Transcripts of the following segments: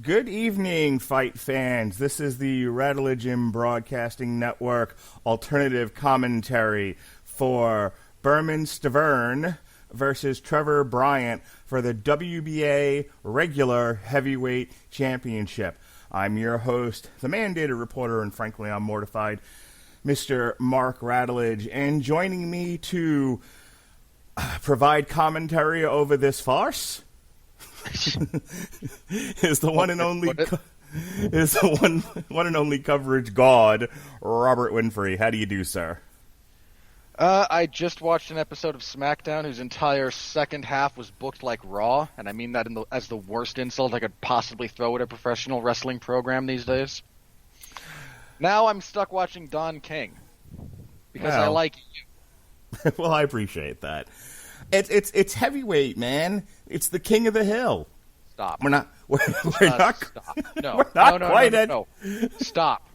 Good evening, fight fans. This is the Radulich Broadcasting Network alternative commentary for Bermane Stiverne versus Trevor Bryan for the WBA Regular Heavyweight Championship. I'm your host, the mandated reporter, and frankly, I'm mortified, Mr. Mark Radulich. And joining me to provide commentary over this farce is the one and only one and only coverage god, Robert Winfree. How do you do, sir? I just watched an episode of SmackDown whose entire second half was booked like Raw, and I mean that as the worst insult I could possibly throw at a professional wrestling program these days. Now I'm stuck watching Don King because I like you. Well, I appreciate that. It's heavyweight, man. It's the king of the hill. Stop. We're not Stop. No. We're not quite at. No. Stop.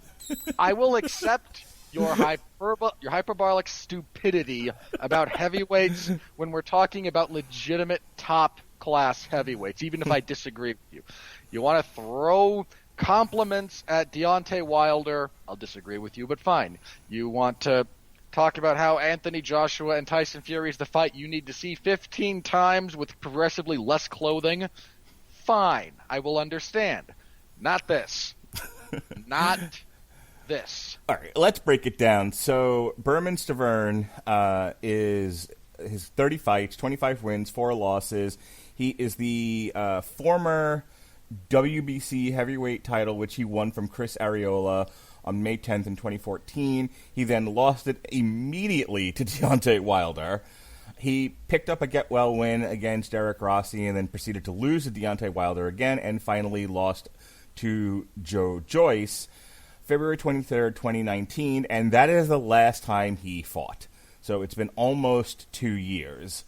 I will accept your hyperbolic stupidity about heavyweights when we're talking about legitimate top class heavyweights, even if I disagree with you. You want to throw compliments at Deontay Wilder, I'll disagree with you, but fine. You want to talk about how Anthony Joshua and Tyson Fury is the fight you need to see 15 times with progressively less clothing. Fine, I will understand. Not this. Not this. All right, let's break it down. So, Bermane Stiverne is his 30 fights, 25 wins, 4 losses. He is the former WBC heavyweight title, which he won from Chris Arreola on May 10th in 2014. He then lost it immediately to Deontay Wilder. He picked up a get-well win against Eric Rossi and then proceeded to lose to Deontay Wilder again and finally lost to Joe Joyce February 23rd, 2019, and that is the last time he fought. So it's been almost 2 years.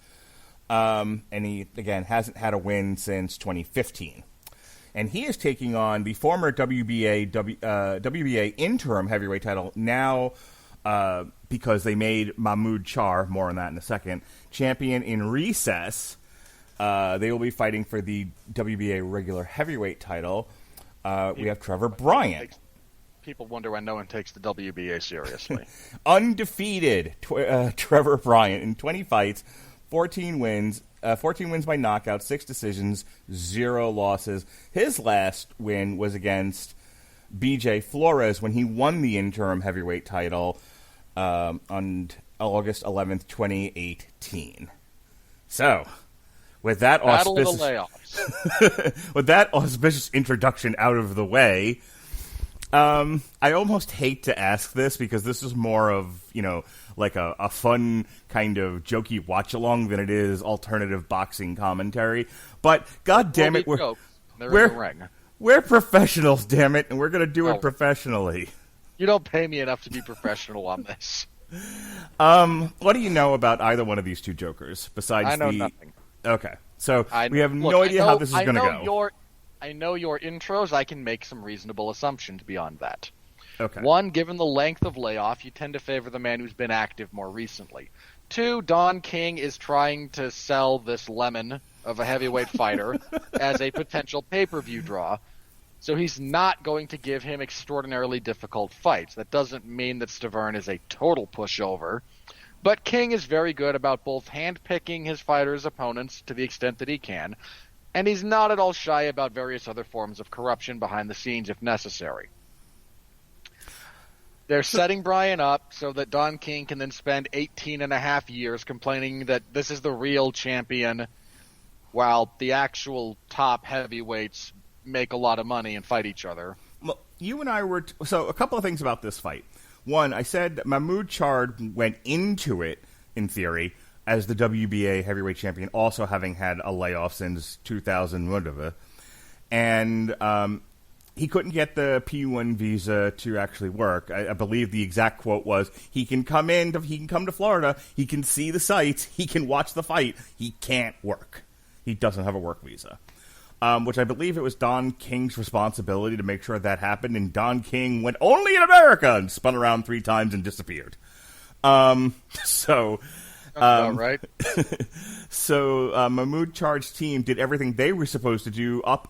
And he, again, hasn't had a win since 2015. And he is taking on the former WBA interim heavyweight title, now because they made Mahmoud Char, more on that in a second, champion in recess. They will be fighting for the WBA regular heavyweight title. We have Trevor Bryan. People wonder why no one takes the WBA seriously. Undefeated Trevor Bryan in 20 fights, 14 wins. 14 wins by knockout, 6 decisions, 0 losses. His last win was against BJ Flores when he won the interim heavyweight title on August 11th, 2018. So, with that auspicious introduction out of the way, I almost hate to ask this because this is more of, like a fun kind of jokey watch-along than it is alternative boxing commentary. But, God damn it, we're professionals, damn it, and we're going to do it professionally. You don't pay me enough to be professional on this. What do you know about either one of these two jokers, besides I know nothing. Okay, so we have no idea how this is going to go. I know your intros. I can make some reasonable assumptions beyond that. Okay. 1, given the length of layoff, you tend to favor the man who's been active more recently. 2, Don King is trying to sell this lemon of a heavyweight fighter as a potential pay-per-view draw, so he's not going to give him extraordinarily difficult fights. That doesn't mean that Stiverne is a total pushover, but King is very good about both handpicking his fighters' opponents to the extent that he can, and he's not at all shy about various other forms of corruption behind the scenes if necessary. They're setting Bryan up so that Don King can then spend 18 and a half years complaining that this is the real champion while the actual top heavyweights make a lot of money and fight each other. Well, you and I were... So, a couple of things about this fight. 1, I said Mahmoud Char went into it, in theory, as the WBA heavyweight champion, also having had a layoff since 2000, whatever. And he couldn't get the P1 visa to actually work. I believe the exact quote was, he can come to Florida, he can see the sights, he can watch the fight, he can't work. He doesn't have a work visa. Which I believe it was Don King's responsibility to make sure that happened, and Don King went only in America and spun around 3 times and disappeared. So About right. So Mahmoud Char's team did everything they were supposed to do up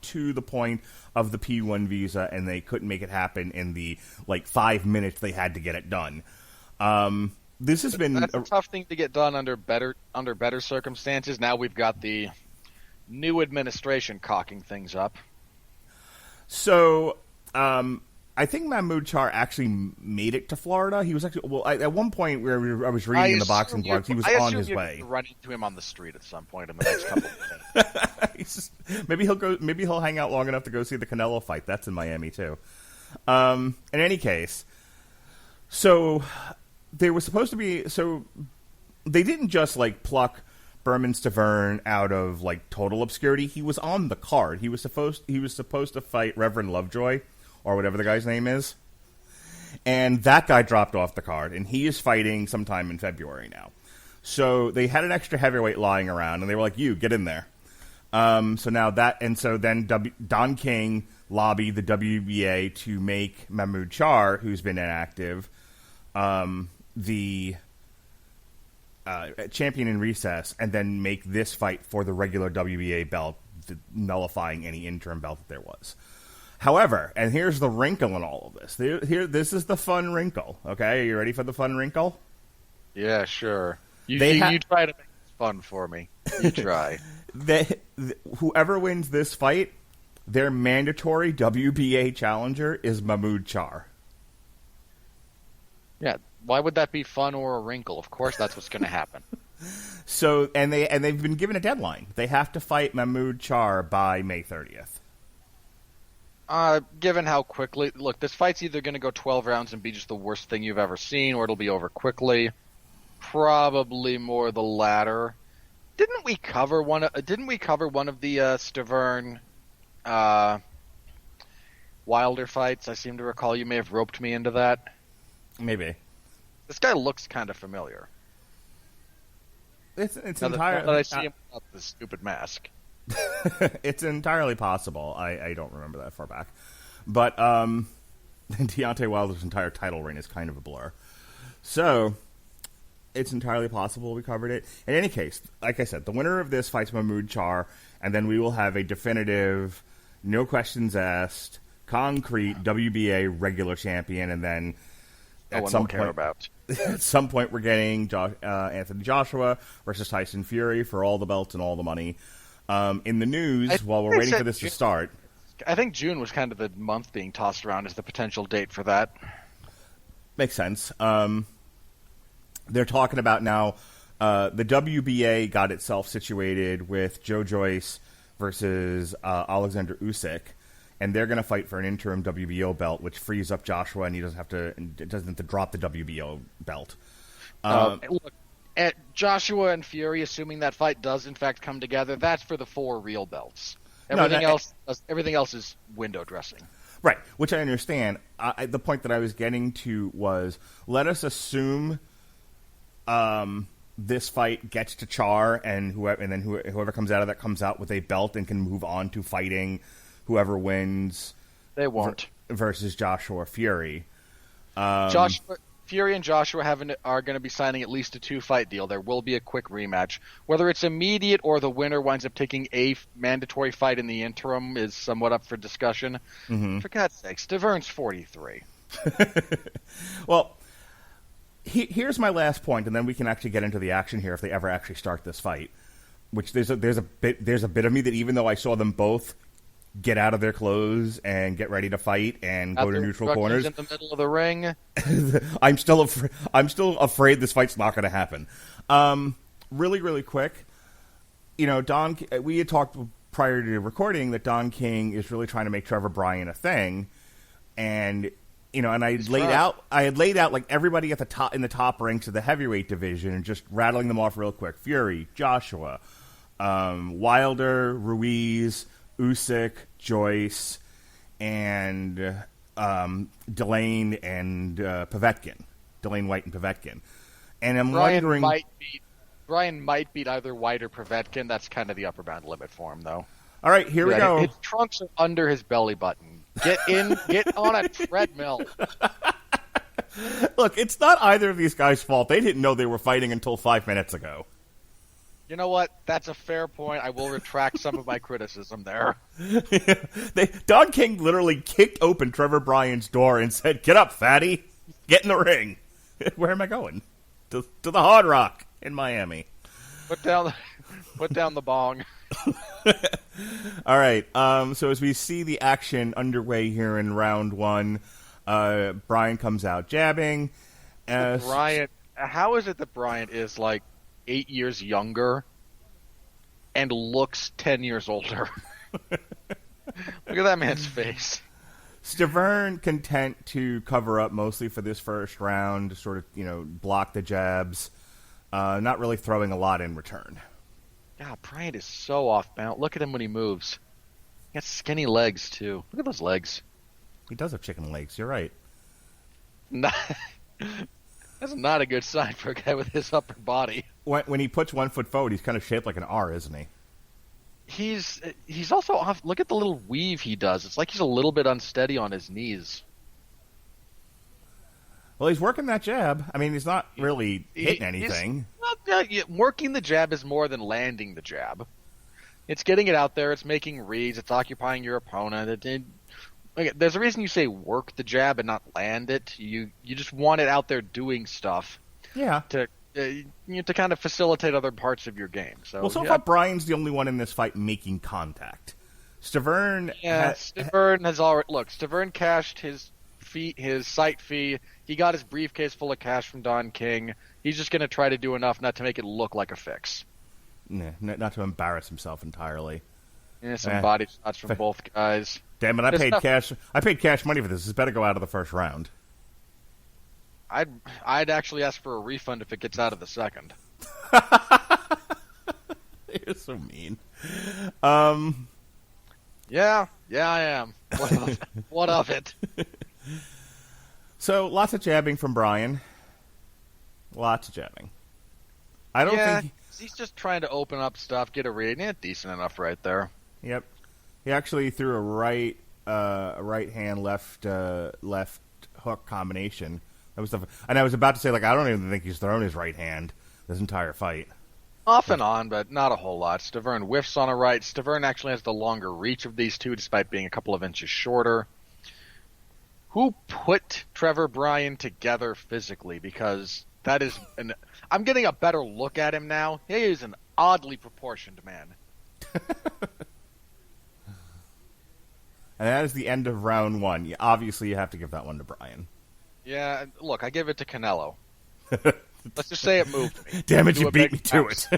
to the point of the P1 visa, and they couldn't make it happen in the 5 minutes they had to get it done. This has been a tough thing to get done under better circumstances. Now we've got the new administration cocking things up. So, I think Mahmoud Char actually made it to Florida. He was actually at one point where I was reading in the boxing blogs, he was on his way. Run into him on the street at some point in the next couple of days. Maybe he'll hang out long enough to go see the Canelo fight. That's in Miami too. In any case, so they were supposed to be. So they didn't just pluck Bermane Stiverne out of total obscurity. He was on the card. He was supposed to fight Reverend Lovejoy, or whatever the guy's name is. And that guy dropped off the card, and he is fighting sometime in February now. So they had an extra heavyweight lying around, and they were like, you, get in there. So then Don King lobbied the WBA to make Mahmoud Char, who's been inactive, the champion in recess, and then make this fight for the regular WBA belt, nullifying any interim belt that there was. However, and here's the wrinkle in all of this. This is the fun wrinkle. Okay, are you ready for the fun wrinkle? Yeah, sure. You try to make this fun for me. You try. Whoever wins this fight, their mandatory WBA challenger is Mahmoud Char. Yeah, why would that be fun or a wrinkle? Of course, that's what's going to happen. So, and they've been given a deadline. They have to fight Mahmoud Char by May 30th. Given how quickly... Look, this fight's either going to go 12 rounds and be just the worst thing you've ever seen, or it'll be over quickly. Probably more the latter. Didn't we cover one of the Stiverne Wilder fights? I seem to recall you may have roped me into that. Maybe. This guy looks kind of familiar. It's now entirely... that I see him without this stupid mask. It's entirely possible. I don't remember that far back. But Deontay Wilder's entire title reign is kind of a blur. So, it's entirely possible we covered it. In any case, like I said, the winner of this fights Mahmoud Char, and then we will have a definitive, no questions asked, concrete WBA regular champion, and then at some point we're getting Anthony Joshua versus Tyson Fury for all the belts and all the money. In the news, while we're waiting for this to start... I think June was kind of the month being tossed around as the potential date for that. Makes sense. They're talking about now... the WBA got itself situated with Joe Joyce versus Alexander Usyk, and they're going to fight for an interim WBO belt, which frees up Joshua, and he doesn't have to drop the WBO belt. Look, at Joshua and Fury, assuming that fight does in fact come together, that's for the 4 real belts. Everything else is window dressing. Right, which I understand. The point that I was getting to was, let us assume this fight gets to Char, and whoever comes out of that comes out with a belt and can move on to fighting whoever wins. They won't. Versus Joshua Fury. Fury and Joshua are going to be signing at least a 2-fight deal. There will be a quick rematch. Whether it's immediate or the winner winds up taking a mandatory fight in the interim is somewhat up for discussion. Mm-hmm. For God's sake, Stiverne's 43. Well, here's my last point, and then we can actually get into the action here if they ever actually start this fight. Which there's a bit of me that even though I saw them both get out of their clothes and get ready to fight and go to neutral corners in the middle of the ring, I'm still afraid this fight's not going to happen. Really, really quick, we had talked prior to recording that Don King is really trying to make Trevor Bryan a thing, and I had laid out like everybody at the top in the top ranks of the heavyweight division and just rattling them off real quick: Fury, Joshua, Wilder, Ruiz, Usyk, Joyce, and Delane and Povetkin. Delane White and Povetkin. And I'm wondering... Bryan might beat either White or Povetkin. That's kind of the upper bound limit for him, though. All right, here we go. His trunks are under his belly button. Get on a treadmill. Look, it's not either of these guys' fault. They didn't know they were fighting until 5 minutes ago. You know what? That's a fair point. I will retract some of my criticism there. Don King literally kicked open Trevor Bryan's door and said, "Get up, fatty. Get in the ring." Where am I going? To the Hard Rock in Miami. Put down the bong. All right. So as we see the action underway here in round one, Bryan comes out jabbing. Bryan, how is it that Bryan is like 8 years younger and looks 10 years older? Look at that man's face. Stiverne content to cover up mostly for this first round, sort of, block the jabs, not really throwing a lot in return. God, Bryan is so off balance. Look at him when he moves. He got skinny legs, too. Look at those legs. He does have chicken legs, you're right. That's not a good sign for a guy with his upper body. When he puts 1 foot forward, he's kind of shaped like an R, isn't he? He's also off. Look at the little weave he does. It's like he's a little bit unsteady on his knees. Well, he's working that jab. I mean, he's not really hitting anything. Working the jab is more than landing the jab. It's getting it out there. It's making reads. It's occupying your opponent. There's a reason you say work the jab and not land it. You just want it out there doing stuff. Yeah. To kind of facilitate other parts of your game. So far Bryan's the only one in this fight making contact. Stiverne. Stiverne has already Stiverne cashed his site fee. He got his briefcase full of cash from Don King. He's just going to try to do enough not to make it look like a fix. Nah, not to embarrass himself entirely. Yeah, some body shots from both guys. Damn it! I paid cash money for this. This better go out of the first round. I'd actually ask for a refund if it gets out of the second. You're so mean. Yeah, I am. What of it? So lots of jabbing from Bryan. Lots of jabbing. I don't think he's just trying to open up stuff, get a read. Decent enough right there. Yep. He actually threw a right hand left hook combination. That was and I was about to say, I don't even think he's thrown his right hand this entire fight. Off and on, but not a whole lot. Stiverne whiffs on a right. Stiverne actually has the longer reach of these two, despite being a couple of inches shorter. Who put Trevor Bryan together physically? Because that is I'm getting a better look at him now. He is an oddly proportioned man. And that is the end of round one. Obviously, you have to give that one to Bryan. Yeah, look, I give it to Canelo. Let's just say it moved me. Damn it, you beat me to it.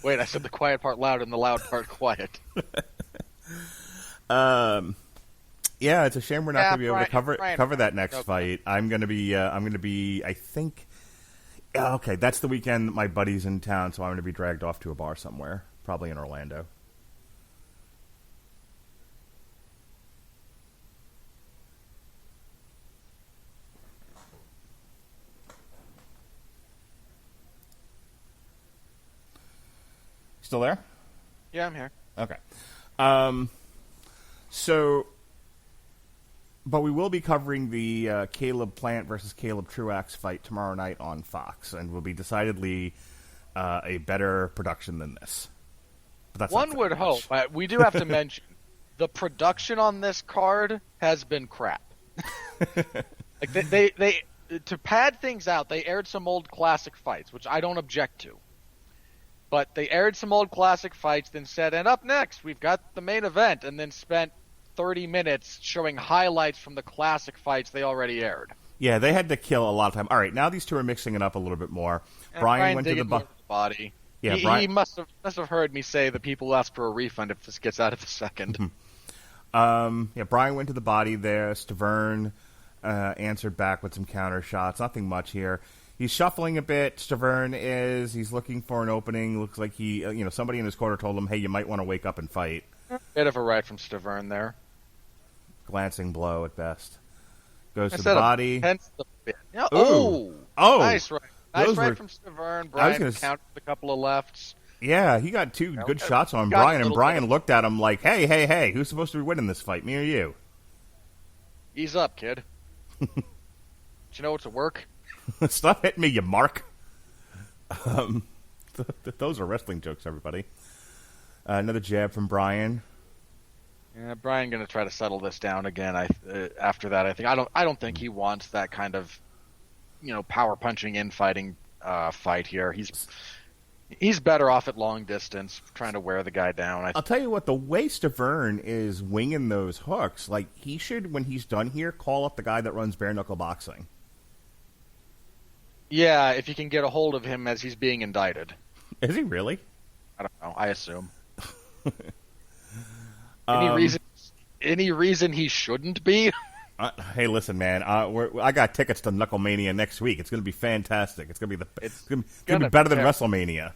Wait, I said the quiet part loud and the loud part quiet. Yeah, it's a shame we're not going to be able to cover that next fight. I'm going to be, I think, okay, that's the weekend that my buddy's in town, so I'm going to be dragged off to a bar somewhere, probably in Orlando. Still there? Yeah, I'm here. Okay. But we will be covering the Caleb Plant versus Caleb Truax fight tomorrow night on Fox, and will be decidedly a better production than this. But that's one would hope. We do have to mention the production on this card has been crap. They to pad things out, they aired some old classic fights, which I don't object to. But they aired some old classic fights, then said, and up next, we've got the main event, and then spent 30 minutes showing highlights from the classic fights they already aired. Yeah, they had to kill a lot of time. All right, now these two are mixing it up a little bit more. And Bryan went to the body. Yeah, he must have heard me say that people ask for a refund if this gets out of the second. Bryan went to the body there. Stiverne answered back with some counter shots. Nothing much here. He's shuffling a bit. Stiverne is. He's looking for an opening. Looks like he, somebody in his corner told him, hey, you might want to wake up and fight. Bit of a right from Stiverne there. Glancing blow at best. Goes to the body. Yeah, oh! Nice right. Nice right from Stiverne. Bryan countered a couple of lefts. Yeah, he got two good shots on Bryan, and Bryan looked at him like, hey, who's supposed to be winning this fight, me or you? Ease up, kid. you know what's a work? Stop hitting me, you mark. Those are wrestling jokes, everybody. Another jab from Bryan. Yeah, Bryan going to try to settle this down again. After that, I don't think he wants that kind of, power punching infighting fight here. He's better off at long distance, trying to wear the guy down. I'll tell you what, the way Stiverne is winging those hooks, like, he should, when he's done here, call up the guy that runs bare knuckle boxing. Yeah, if you can get a hold of him as he's being indicted. Is he really? I don't know. I assume. Any reason he shouldn't be? Hey, listen, man. I got tickets to Knucklemania next week. It's going to be fantastic. It's going to be better than WrestleMania.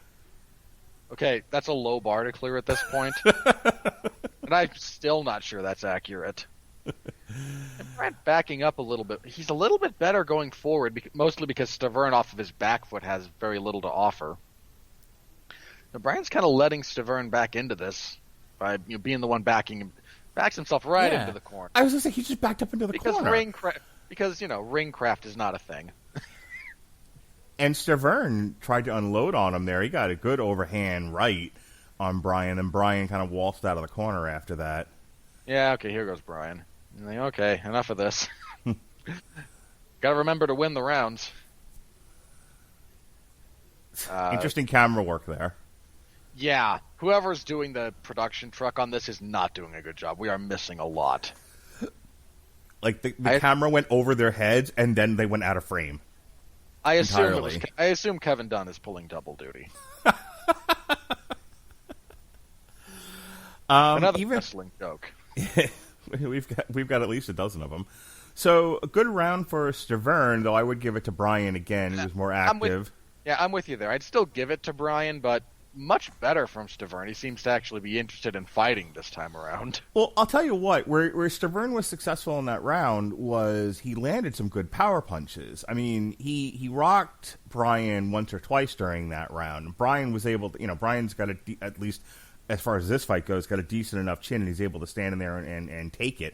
Okay, that's a low bar to clear at this point. And I'm still not sure that's accurate. And Brent backing up a little bit. He's a little bit better going forward, mostly because Stiverne off of his back foot has very little to offer. Now, Bryan's kind of letting Stiverne back into this by being the one backing him. Backs himself right into the corner. I was going to say, he just backed up into the corner. Because ringcraft is not a thing. And Stiverne tried to unload on him there. He got a good overhand right on Bryan, and Bryan kind of waltzed out of the corner after that. Yeah, okay, here goes Bryan. Okay, enough of this. Got to remember to win the rounds. Interesting camera work there. Yeah, whoever's doing the production truck on this is not doing a good job. We are missing a lot. Like, the camera went over their heads, and then they went out of frame. I assume Kevin Dunn is pulling double duty. Another wrestling joke. We've got at least a dozen of them. So, a good round for Stiverne, though I would give it to Bryan again. He was more active. I'm with you there. I'd still give it to Bryan, but much better from Stiverne. He seems to actually be interested in fighting this time around. Well, I'll tell you what, where Stiverne was successful in that round was he landed some good power punches. I mean, he rocked Bryan once or twice during that round. Bryan was able to, Bryan's got at least, as far as this fight goes, got a decent enough chin, and he's able to stand in there and take it.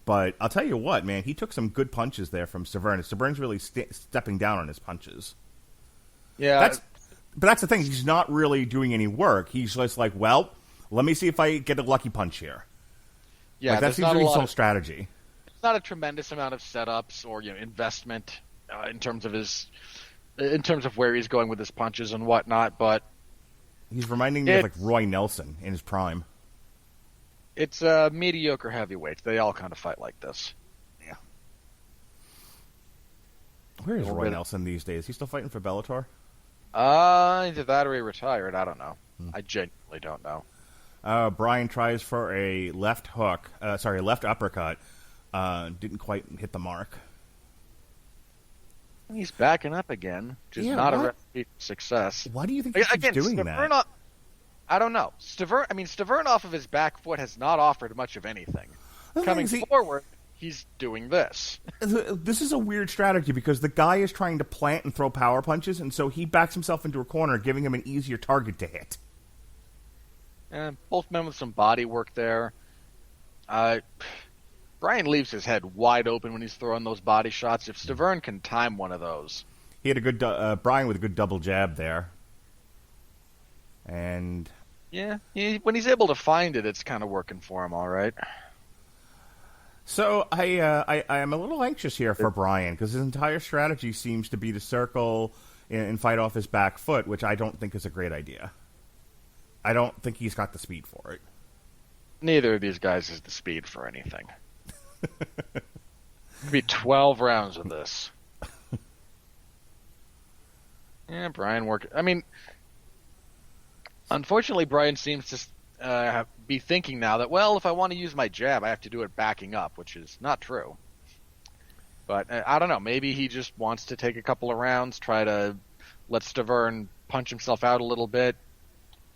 But I'll tell you what, man, he took some good punches there from Stiverne. Stiverne's really stepping down on his punches. Yeah, But that's the thing. He's not really doing any work. He's just like, well, let me see if I get a lucky punch here. Yeah, that seems to be his whole strategy. It's not a tremendous amount of setups or investment in terms of where he's going with his punches and whatnot. But he's reminding me of like Roy Nelson in his prime. It's mediocre heavyweights. They all kind of fight like this. Yeah. Where is Roy Nelson these days? He's still fighting for Bellator? Either that or he retired. I don't know. I genuinely don't know. Bryan tries for a left uppercut. Didn't quite hit the mark. He's backing up again, which is not a recipe for success. Why do you think he's doing that? I don't know. Stiverne off of his back foot has not offered much of anything. Coming forward, he's doing this. This is a weird strategy because the guy is trying to plant and throw power punches, and so he backs himself into a corner, giving him an easier target to hit. And both men with some body work there. Bryan leaves his head wide open when he's throwing those body shots. If Stiverne can time one of those. He had a good Bryan with a good double jab there. And yeah, when he's able to find it, it's kind of working for him all right. So I am a little anxious here for Bryan because his entire strategy seems to be to circle and fight off his back foot, which I don't think is a great idea. I don't think he's got the speed for it. Neither of these guys has the speed for anything. It'll be 12 rounds of this. Yeah, Bryan worked. Unfortunately, Bryan seems to be thinking now that, well, if I want to use my jab, I have to do it backing up, which is not true. But I don't know. Maybe he just wants to take a couple of rounds, try to let Stiverne punch himself out a little bit.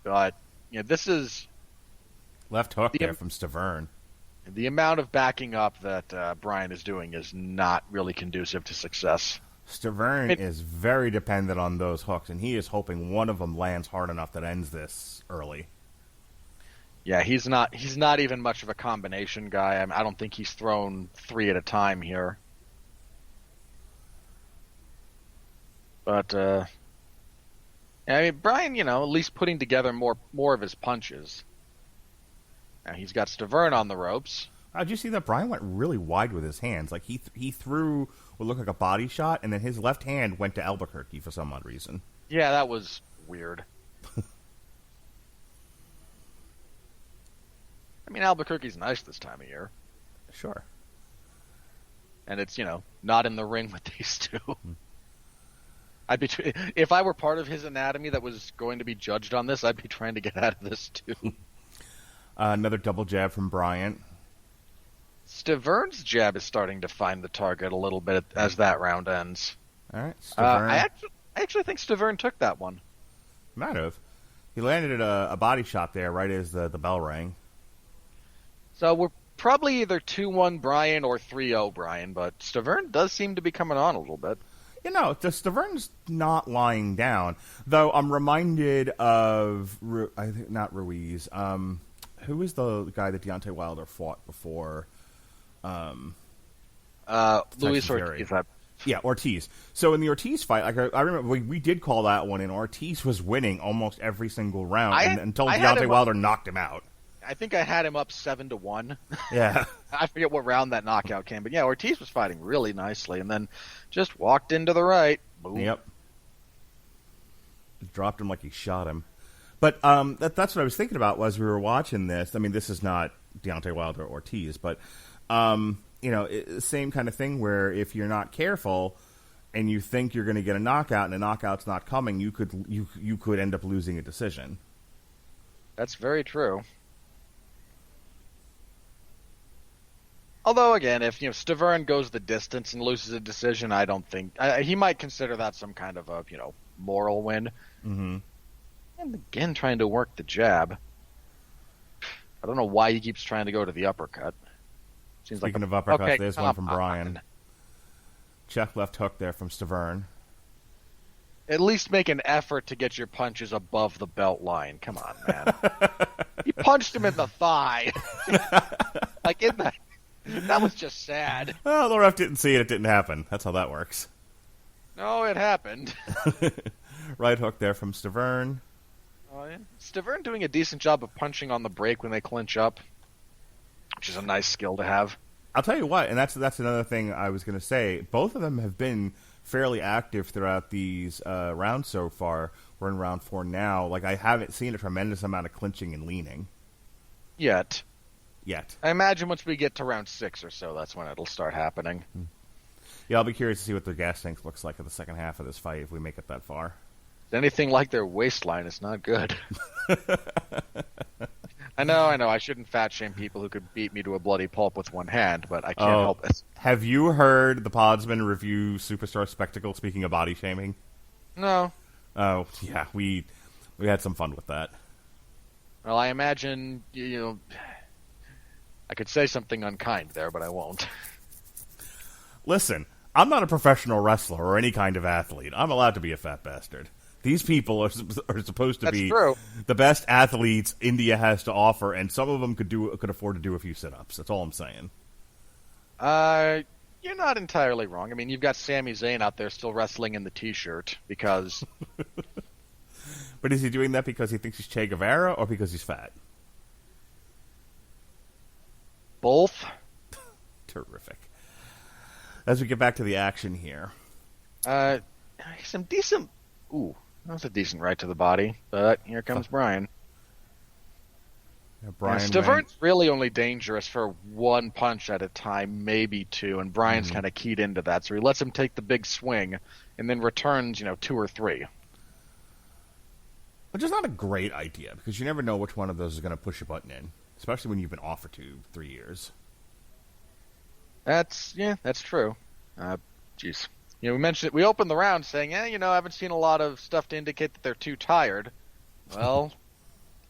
But this is left hook there from Stiverne. The amount of backing up that Bryan is doing is not really conducive to success. Stiverne is very dependent on those hooks, and he is hoping one of them lands hard enough that ends this early. Yeah, he's not even much of a combination guy. I don't think he's thrown 3 at a time here. But I mean, Bryan, at least putting together more of his punches. Now he's got Stiverne on the ropes. Did you see that Bryan went really wide with his hands? Like he threw what looked like a body shot, and then his left hand went to Albuquerque for some odd reason. Yeah, that was weird. I mean, Albuquerque's nice this time of year. Sure. And it's, not in the ring with these two. I'd be if I were part of his anatomy that was going to be judged on this, I'd be trying to get out of this too. Another double jab from Bryant. Stiverne's jab is starting to find the target a little bit as that round ends. All right, Stiverne. I actually think Stiverne took that one. Might have. He landed a body shot there right as the bell rang. So we're probably either 2-1 Bryan or 3-0 Bryan, but Stiverne does seem to be coming on a little bit. The Stiverne's not lying down, though. I'm reminded of I think not Ruiz. Who was the guy that Deontay Wilder fought before? Luis Ortiz. Yeah, Ortiz. So in the Ortiz fight, I remember we did call that one, and Ortiz was winning almost every single round until Deontay Wilder knocked him out. I think I had him up 7-1. Yeah. I forget what round that knockout came, but yeah, Ortiz was fighting really nicely, and then just walked into the right. Boom. Yep. Dropped him like he shot him. But that's what I was thinking about as we were watching this. I mean, this is not Deontay Wilder or Ortiz, but same kind of thing where if you're not careful and you think you're going to get a knockout and a knockout's not coming, you could end up losing a decision. That's very true. Although, again, if Stiverne goes the distance and loses a decision, I don't think he might consider that some kind of a moral win. Mm-hmm. And again, trying to work the jab. I don't know why he keeps trying to go to the uppercut. Speaking of uppercuts, there's one from Bryan. Check left hook there from Stiverne. At least make an effort to get your punches above the belt line. Come on, man. He punched him in the thigh. That was just sad. Well, the ref didn't see it. It didn't happen. That's how that works. No, it happened. Right hook there from Stiverne. Oh, yeah. Stiverne doing a decent job of punching on the break when they clinch up, which is a nice skill to have. I'll tell you what, and that's another thing I was going to say. Both of them have been fairly active throughout these rounds so far. We're in round 4 now. Like, I haven't seen a tremendous amount of clinching and leaning. Yet. I imagine once we get to round 6 or so, that's when it'll start happening. Yeah, I'll be curious to see what their gas tank looks like in the second half of this fight if we make it that far. Anything like their waistline is not good. I know. I shouldn't fat shame people who could beat me to a bloody pulp with one hand, but I can't help it. Have you heard the Podsman review Superstar Spectacle, speaking of body shaming? No. Oh, yeah, we had some fun with that. Well, I imagine, I could say something unkind there, but I won't. Listen, I'm not a professional wrestler or any kind of athlete. I'm allowed to be a fat bastard. These people are supposed to be the best athletes India has to offer, and some of them could afford to do a few sit-ups. That's all I'm saying. You're not entirely wrong. I mean, you've got Sami Zayn out there still wrestling in the T-shirt because... But is he doing that because he thinks he's Che Guevara or because he's fat? Both. Terrific. As we get back to the action here. Some decent... Ooh, that was a decent right to the body, but here comes Bryan. Yeah, Bryan Stiverne's really only dangerous for one punch at a time, maybe two, and Bryan's kind of keyed into that, so he lets him take the big swing and then returns, 2 or 3. Which is not a great idea, because you never know which one of those is going to push a button in, especially when you've been off for 2-3 years. That's true. Jeez. We opened the round saying, I haven't seen a lot of stuff to indicate that they're too tired. Well,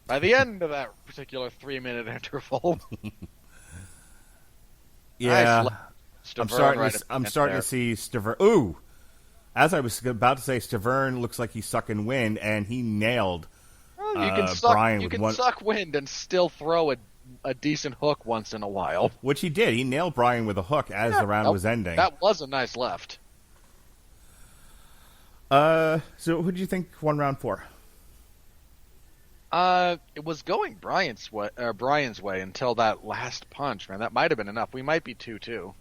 by the end of that particular 3-minute interval. Yeah. I'm starting to see Stiverne. Ooh! As I was about to say, Stiverne looks like he's sucking wind, and he nailed Bryan with one. Suck wind and still throw a decent hook once in a while. Which he did. He nailed Bryan with a hook as the round was ending. That was a nice left. So who do you think won round 4? It was going Brian's way until that last punch, man. That might have been enough. We might be 2-2.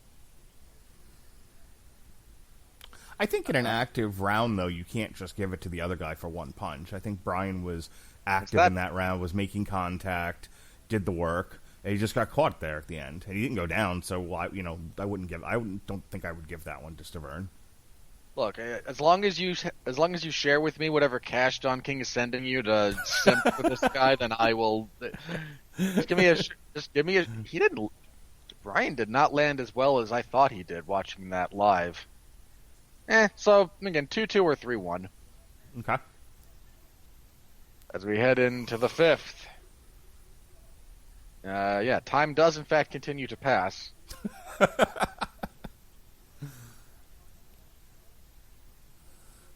I think in an active round, though, you can't just give it to the other guy for one punch. I think Bryan was active in that round, was making contact, did the work, and he just got caught there at the end. And he didn't go down, so I don't think I would give that one to Stiverne. Look, as long as you share with me whatever cash Don King is sending you to simp for this guy, then I will. Just give me a. Bryan did not land as well as I thought he did watching that live. So again, 2-2 or 3-1. Okay. As we head into the 5th. Time does in fact continue to pass.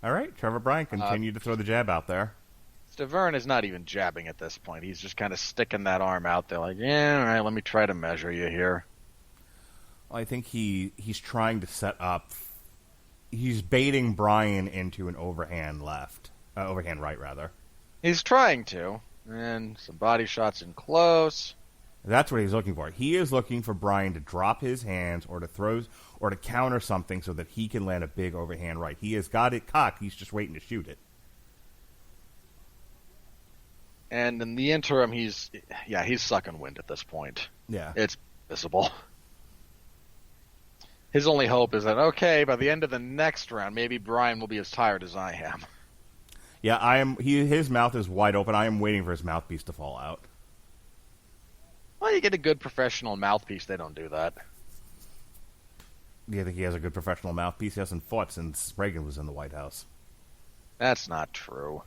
All right, Trevor Bryan continued to throw the jab out there. Stiverne is not even jabbing at this point. He's just kind of sticking that arm out there like, yeah, all right, let me try to measure you here. Well, I think he's trying to set up. He's baiting Bryan into an overhand right, rather. He's trying to, and some body shots in close. That's what he's looking for. He is looking for Bryan to drop his hands or to counter something so that he can land a big overhand right. He has got it cocked. He's just waiting to shoot it. And in the interim, he's sucking wind at this point. Yeah. It's visible. His only hope is that, okay, by the end of the next round, maybe Bryan will be as tired as I am. Yeah, I am. His mouth is wide open. I am waiting for his mouthpiece to fall out. Well, you get a good professional mouthpiece, they don't do that. Do you think he has a good professional mouthpiece? He hasn't fought since Reagan was in the White House. That's not true.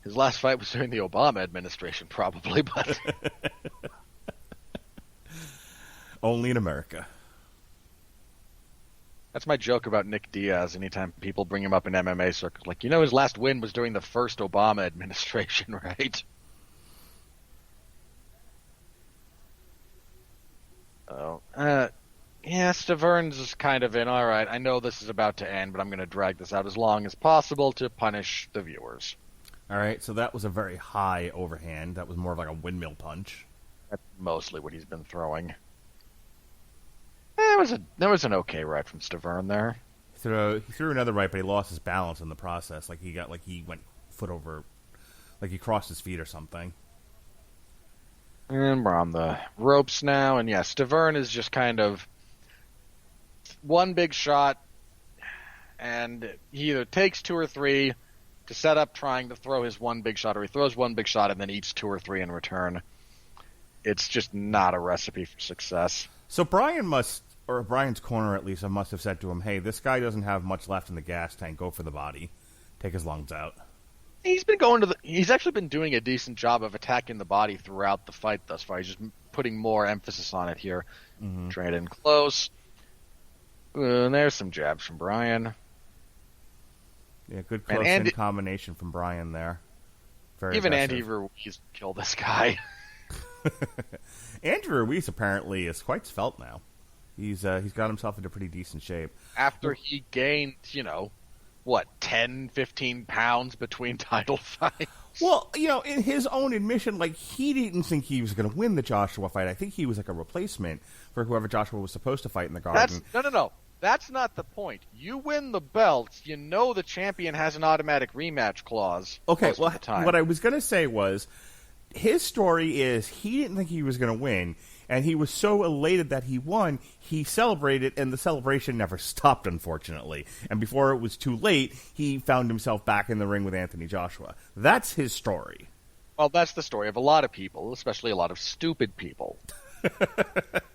His last fight was during the Obama administration, probably, but... Only in America. That's my joke about Nick Diaz anytime people bring him up in MMA circles. Like, his last win was during the first Obama administration, right? Oh, Stiverne's is kind of in, all right, I know this is about to end, but I'm going to drag this out as long as possible to punish the viewers. All right, so that was a very high overhand. That was more of like a windmill punch. That's mostly what he's been throwing. There was an okay right from Stiverne there. He threw another right, but he lost his balance in the process. He went foot over, like he crossed his feet or something. And we're on the ropes now, and Stiverne is just kind of one big shot, and he either takes 2 or 3 to set up trying to throw his one big shot, or he throws one big shot and then eats 2 or 3 in return. It's just not a recipe for success. So Bryan's corner at least, must have said to him, hey, this guy doesn't have much left in the gas tank. Go for the body. Take his lungs out. He's actually been doing a decent job of attacking the body throughout the fight thus far. He's just putting more emphasis on it here. Mm-hmm. Trying it in close. And there's some jabs from Bryan. Yeah, good close-in combination from Bryan there. Very even aggressive. Andy Ruiz killed this guy. Andrew Ruiz apparently is quite svelte now. He's got himself into pretty decent shape. After he gained, 10, 15 pounds between title fights? Well, in his own admission, he didn't think he was going to win the Joshua fight. I think he was like a replacement for whoever Joshua was supposed to fight in the Garden. No. That's not the point. You win the belts, the champion has an automatic rematch clause. Okay, well, what I was going to say was, his story is he didn't think he was going to win, and he was so elated that he won, he celebrated, and the celebration never stopped, unfortunately. And before it was too late, he found himself back in the ring with Anthony Joshua. That's his story. Well, that's the story of a lot of people, especially a lot of stupid people.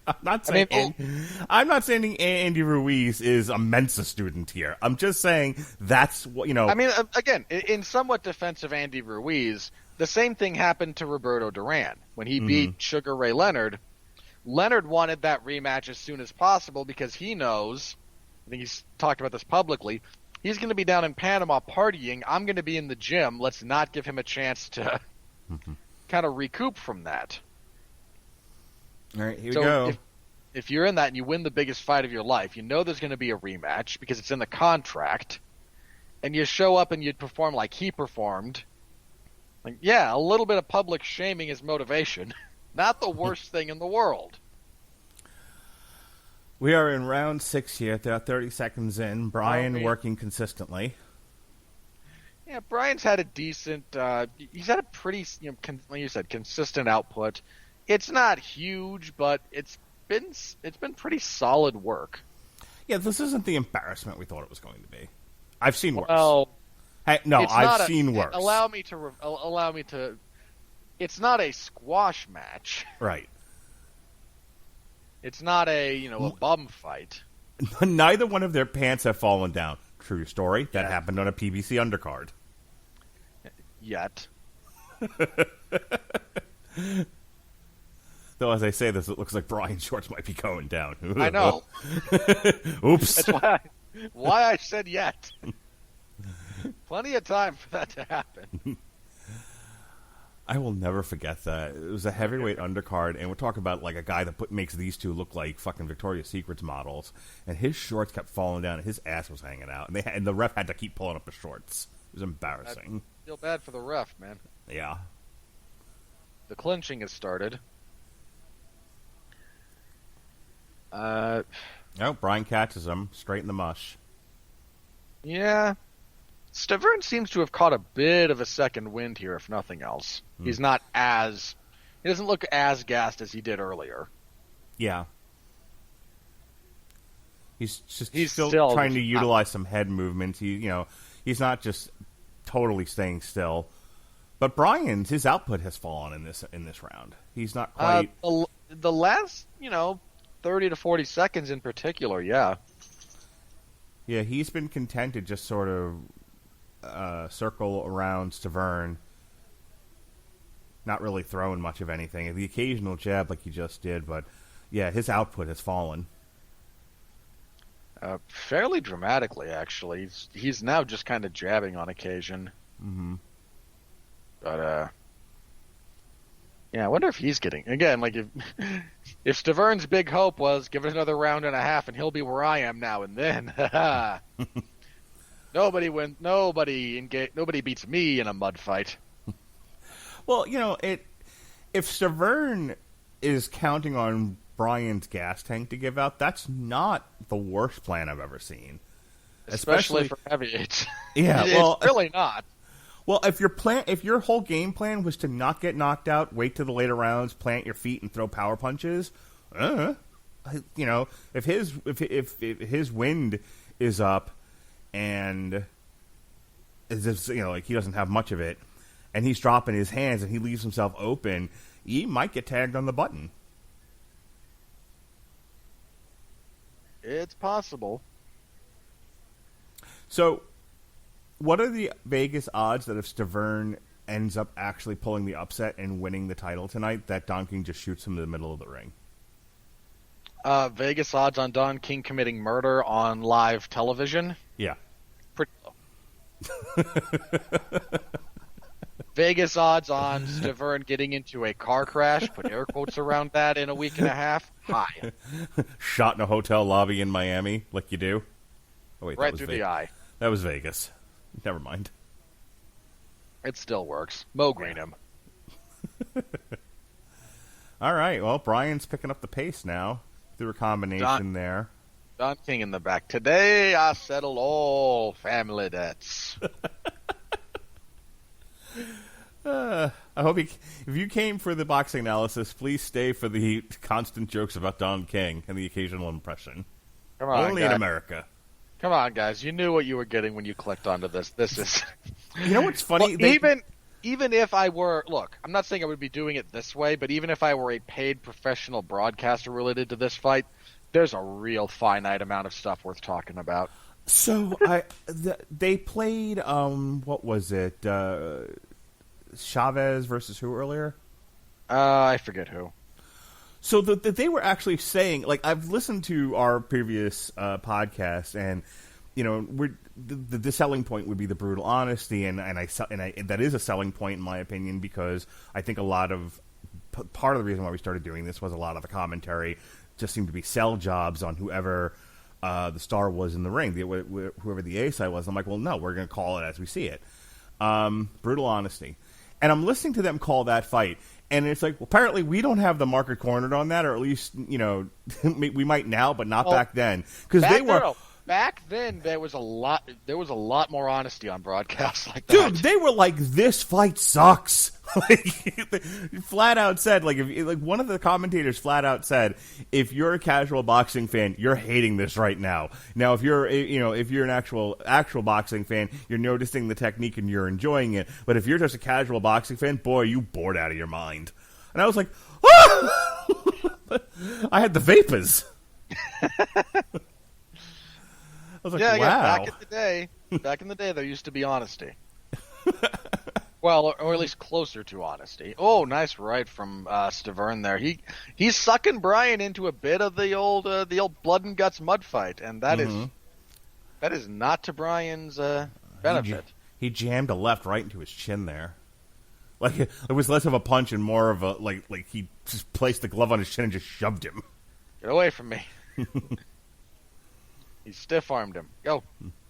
I'm not saying Andy Ruiz is a Mensa student here. I'm just saying that's what, again, in somewhat defense of Andy Ruiz, the same thing happened to Roberto Duran. When he beat Sugar Ray Leonard, Leonard wanted that rematch as soon as possible because he knows, I think he's talked about this publicly, he's going to be down in Panama partying. I'm going to be in the gym. Let's not give him a chance to kind of recoup from that. All right, here we go. if you're in that and you win the biggest fight of your life, you know there's going to be a rematch because it's in the contract, and you show up and you perform like he performed. Like, yeah, a little bit of public shaming is motivation. Not the worst thing in the world. We are in round 6 here. There are 30 seconds in. Bryan working consistently. Yeah, Bryan's had a decent. He's had a pretty, like you said, consistent output. It's not huge, but it's been pretty solid work. Yeah, this isn't the embarrassment we thought it was going to be. I've seen worse. Well, Hey, no, I've seen worse. Allow me to. It's not a squash match. Right. It's not a bum fight. Neither one of their pants have fallen down. True story. That happened on a PBC undercard. Yet. Though, as I say this, it looks like Bryan's shorts might be going down. I know. Oops. That's why I said yet. Plenty of time for that to happen. I will never forget that. It was a heavyweight undercard, and we're talking about like a guy that makes these two look like fucking Victoria's Secrets models, and his shorts kept falling down, and his ass was hanging out, and the ref had to keep pulling up the shorts. It was embarrassing. I feel bad for the ref, man. Yeah. The clinching has started. Bryan catches him straight in the mush. Yeah. Stiverne seems to have caught a bit of a second wind here, if nothing else. He's not as... He doesn't look as gassed as he did earlier. Yeah. He's still trying to utilize some head movements. He's not just totally staying still. But Bryan's, his output has fallen in this round. He's not quite... The last, 30 to 40 seconds in particular, yeah. Yeah, he's been content to just sort of circle around Stiverne, not really throwing much of anything. The occasional jab like he just did, but yeah, his output has fallen. Fairly dramatically, actually. He's now just kind of jabbing on occasion. Mm-hmm. But, yeah, I wonder if he's getting... Again, like, if Stiverne's big hope was, give it another round and a half and he'll be where I am now and then. Nobody beats me in a mud fight. Well, if Stiverne is counting on Bryan's gas tank to give out, that's not the worst plan I've ever seen. Especially for heavyweights. Yeah, it's really not. Well, if your whole game plan was to not get knocked out, wait till the later rounds, plant your feet, and throw power punches, if his wind is up, and like he doesn't have much of it, and he's dropping his hands and he leaves himself open, he might get tagged on the button. It's possible. So, what are the Vegas odds that if Stiverne ends up actually pulling the upset and winning the title tonight, that Don King just shoots him in the middle of the ring? Vegas odds on Don King committing murder on live television? Yeah. Pretty low. Vegas odds on Stiverne getting into a car crash, put air quotes around that, in a week and a half? High. Shot in a hotel lobby in Miami, like you do? Oh, wait, right through the eye. That was Vegas. Never mind. It still works. Mo Green him. All right. Well, Bryan's picking up the pace now through a combination there. Don King in the back. Today I settle all family debts. I hope if you came for the boxing analysis, please stay for the constant jokes about Don King and the occasional impression. Come on, only guys. in America. Come on, guys. You knew what you were getting when you clicked onto this. This is... You know what's funny? Well, even if I were... Look, I'm not saying I would be doing it this way, but even if I were a paid professional broadcaster related to this fight, there's a real finite amount of stuff worth talking about. So, they played, what was it? Chavez versus who earlier? I forget who. So they were actually saying, like, I've listened to our previous podcast, and the selling point would be the brutal honesty, and that is a selling point in my opinion, because I think part of the reason why we started doing this was a lot of the commentary just seemed to be sell jobs on whoever the star was in the ring, whoever the A side was. I'm like, well, no, we're going to call it as we see it. Brutal honesty. And I'm listening to them call that fight, and it's like, well, apparently we don't have the market cornered on that, or at least, we might now, but not back then. Because they were... Back then, there was a lot more honesty on broadcasts like that. Dude, they were like, "This fight sucks." Flat out said, one of the commentators flat out said, "If you're a casual boxing fan, you're hating this right now. Now, if you're an actual boxing fan, you're noticing the technique and you're enjoying it. But if you're just a casual boxing fan, boy, you bored out of your mind." And I was like, "Ah!" I had the vapors. I was like, wow. Back in the day, there used to be honesty. Well, or at least closer to honesty. Oh, nice right from Stiverne there. He's sucking Bryan into a bit of the old blood and guts mud fight, and that is not to Bryan's benefit. He jammed a left right into his chin there. Like, it was less of a punch and more of a like he just placed the glove on his chin and just shoved him. Get away from me. He stiff-armed him. Go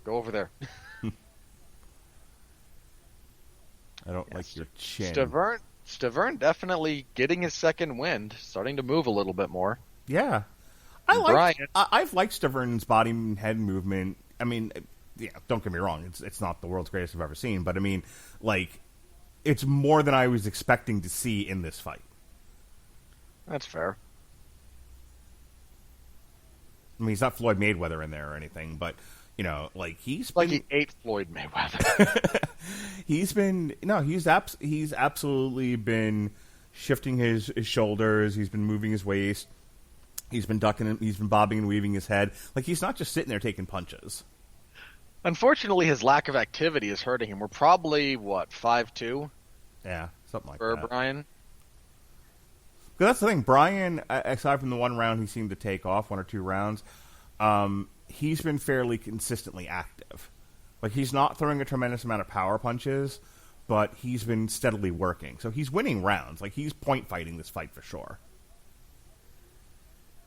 over there. I don't like your chin. Stiverne definitely getting his second wind, starting to move a little bit more. Yeah. I've liked Stiverne's body and head movement. I mean, yeah, don't get me wrong. It's not the world's greatest I've ever seen, but I mean, it's more than I was expecting to see in this fight. That's fair. I mean, he's not Floyd Mayweather in there or anything, but, he's like he ate Floyd Mayweather. He's absolutely been shifting his shoulders. He's been moving his waist. He's been ducking. He's been bobbing and weaving his head. Like, he's not just sitting there taking punches. Unfortunately, his lack of activity is hurting him. We're probably, 5'2"? Yeah, something like that. For Bryan? Because that's the thing. Bryan, aside from the one round he seemed to take off, 1 or 2 rounds, he's been fairly consistently active. Like, he's not throwing a tremendous amount of power punches, but he's been steadily working. So he's winning rounds. Like, he's point fighting this fight for sure.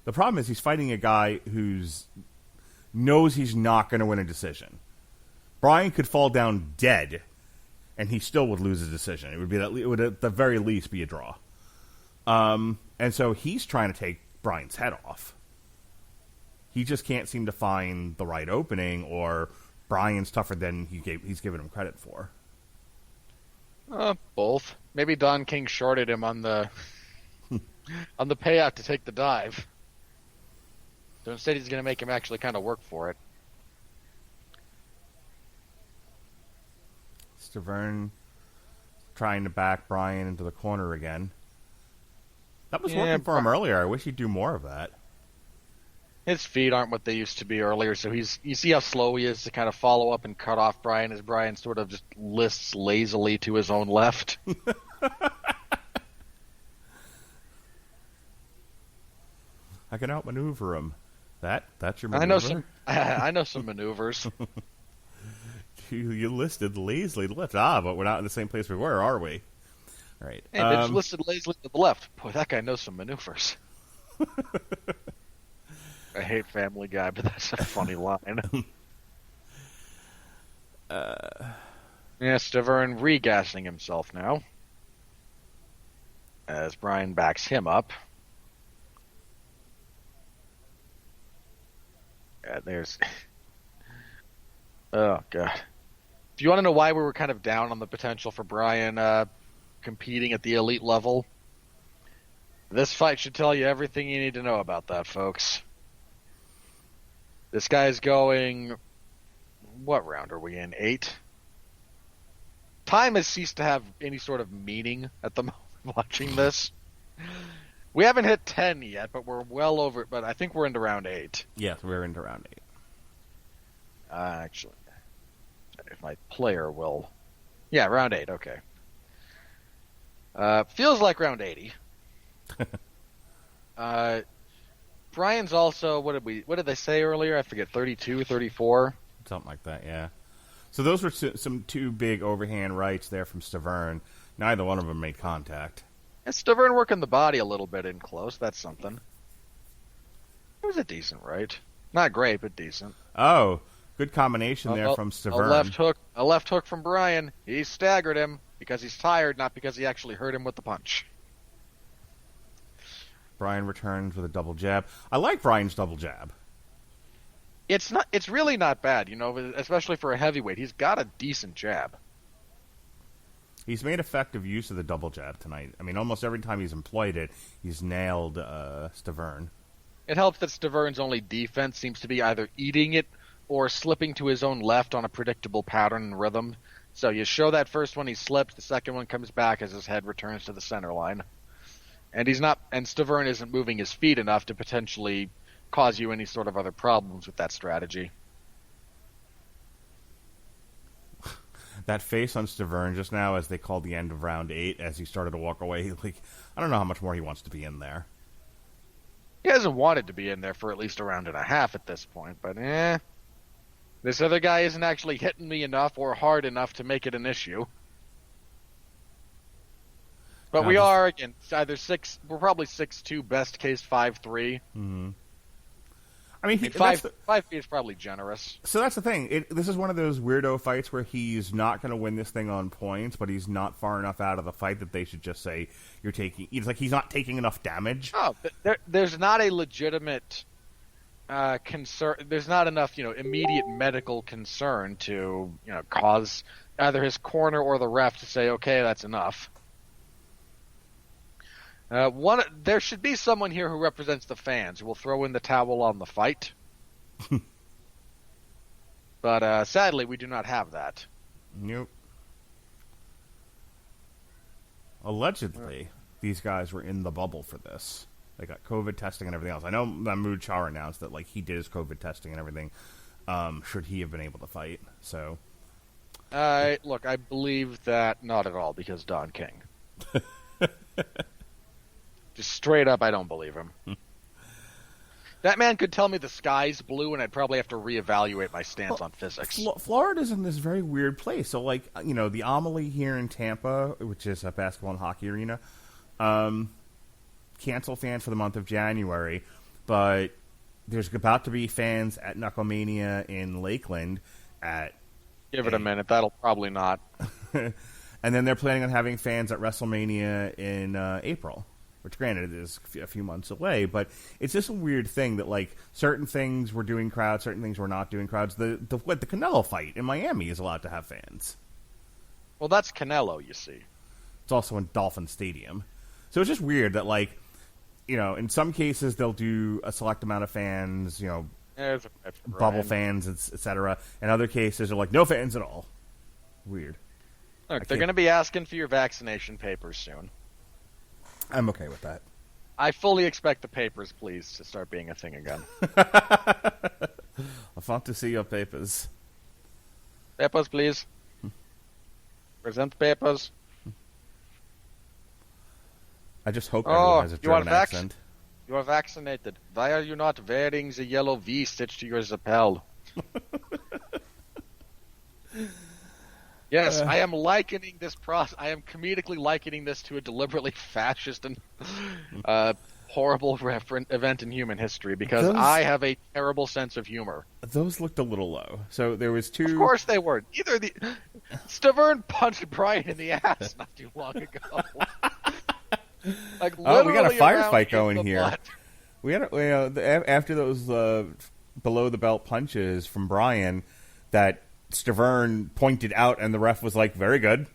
The problem is he's fighting a guy who's knows he's not going to win a decision. Bryan could fall down dead, and he still would lose a decision. It would at the very least be a draw. And so he's trying to take Bryan's head off. He just can't seem to find the right opening, or Bryan's tougher than he's given him credit for. Both. Maybe Don King shorted him on the on the payout to take the dive. So instead he's going to make him actually kind of work for it. Stiverne trying to back Bryan into the corner again. That was working for him earlier. I wish he'd do more of that. His feet aren't what they used to be earlier, so you see how slow he is to kind of follow up and cut off Bryan as Bryan sort of just lists lazily to his own left. I can outmaneuver him. That's your maneuver? I know some maneuvers. You listed lazily to the left. But we're not in the same place we were, are we? All right. Hey, bitch listed lazily to the left. Boy, that guy knows some maneuvers. I hate Family Guy, but that's a funny line. Stiverne regassing himself now. As Bryan backs him up. There's... Oh, God. Do you want to know why we were kind of down on the potential for Bryan competing at the elite level? This fight should tell you everything you need to know about that, folks. This guy's going... What round are we in? 8? Time has ceased to have any sort of meaning at the moment watching this. We haven't hit 10 yet, but we're well over it. But I think we're into round 8. Yes, we're into round 8. Actually, if my player will... Yeah, round 8, okay. Feels like round 80. Bryan's also, what did they say earlier? I forget, 32, 34? Something like that, yeah. So those were some 2 big overhand rights there from Stiverne. Neither one of them made contact. Stiverne working the body a little bit in close. That's something. It was a decent right. Not great, but decent. Oh, good combination there from Stiverne. A left hook from Bryan. He staggered him because he's tired, not because he actually hurt him with the punch. Bryan returns with a double jab. I like Bryan's double jab. It's really not bad, especially for a heavyweight. He's got a decent jab. He's made effective use of the double jab tonight. I mean, almost every time he's employed it, he's nailed Stiverne. It helps that Stiverne's only defense seems to be either eating it or slipping to his own left on a predictable pattern and rhythm. So you show that first one, he slips. The second one comes back as his head returns to the center line. And Stiverne isn't moving his feet enough to potentially cause you any sort of other problems with that strategy. That face on Stiverne just now as they called the end of round 8 as he started to walk away, I don't know how much more he wants to be in there. He hasn't wanted to be in there for at least a round and a half at this point, but this other guy isn't actually hitting me enough or hard enough to make it an issue. But we are, again, we're probably 6'2", best case 5'3". Mm-hmm. I mean, 5 feet is probably generous. So that's the thing. This is one of those weirdo fights where he's not going to win this thing on points, but he's not far enough out of the fight that they should just say you're taking. It's like he's not taking enough damage. Oh, there's not a legitimate concern. There's not enough, immediate medical concern to, cause either his corner or the ref to say, okay, that's enough. There should be someone here who represents the fans who will throw in the towel on the fight. But sadly, we do not have that. Nope. Allegedly, these guys were in the bubble for this. They got COVID testing and everything else. I know Mahmoud Char announced that he did his COVID testing and everything. Should he have been able to fight? So, look, I believe that not at all because Don King. Just straight up, I don't believe him. That man could tell me the sky's blue, and I'd probably have to reevaluate my stance on physics. Florida's in this very weird place. So, the Amalie here in Tampa, which is a basketball and hockey arena, cancel fans for the month of January, but there's about to be fans at Knucklemania in Lakeland Give it a minute. That'll probably not. And then they're planning on having fans at WrestleMania in April. Which, granted, is a few months away, but it's just a weird thing that, certain things we're doing crowds, certain things we're not doing crowds. The Canelo fight in Miami is allowed to have fans. Well, that's Canelo, you see. It's also in Dolphin Stadium. So it's just weird that, in some cases they'll do a select amount of fans, bubble fans, etc. In other cases, they're no fans at all. Weird. Look, they're going to be asking for your vaccination papers soon. I'm okay with that. I fully expect the papers, please, to start being a thing again. I want to see your papers. Papers, please. Present papers. I just hope everyone has a German accent. You are vaccinated. Why are you not wearing the yellow V stitched to your lapel? Yes, I am likening this process. I am comedically likening this to a deliberately fascist and horrible event in human history because I have a terrible sense of humor. Those looked a little low. So there was two. Of course they were. Stiverne punched Bryan in the ass not too long ago. We got a firefight going here. Blood. We had after those below the belt punches from Bryan that Stiverne pointed out, and the ref was like, "Very good."